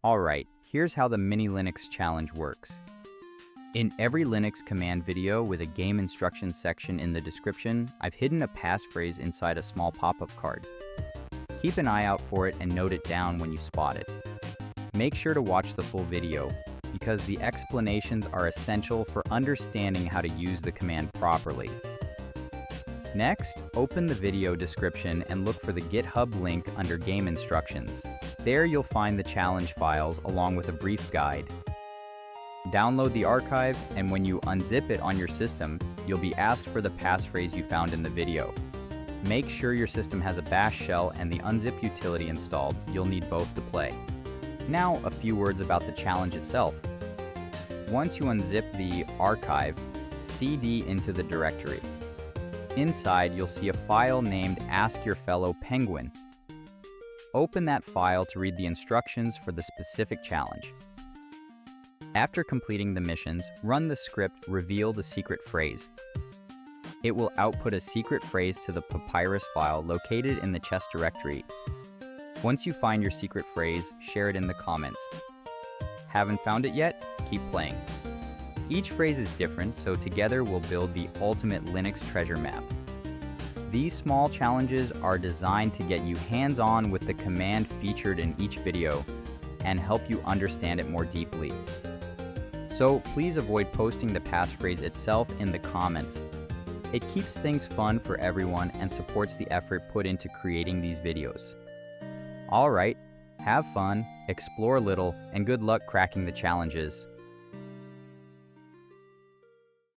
Alright, here's how the Mini Linux challenge works. In every Linux command video with a game instructions section in the description, I've hidden a passphrase inside a small pop-up card. Keep an eye out for it and note it down when you spot it. Make sure to watch the full video, because the explanations are essential for understanding how to use the command properly. Next, open the video description and look for the GitHub link under Game Instructions. There you'll find the challenge files along with a brief guide. Download the archive, and when you unzip it on your system, you'll be asked for the passphrase you found in the video. Make sure your system has a bash shell and the unzip utility installed. You'll need both to play. Now, a few words about the challenge itself. Once you unzip the archive, cd into the directory. Inside, you'll see a file named Ask Your Fellow Penguin. Open that file to read the instructions for the specific challenge. After completing the missions, run the script Reveal the Secret Phrase. It will output a secret phrase to the papyrus file located in the chest directory. Once you find your secret phrase, share it in the comments. Haven't found it yet? Keep playing. Each phrase is different, so together we'll build the ultimate Linux treasure map. These small challenges are designed to get you hands-on with the command featured in each video and help you understand it more deeply. So please avoid posting the passphrase itself in the comments. It keeps things fun for everyone and supports the effort put into creating these videos. Alright, have fun, explore a little, and good luck cracking the challenges.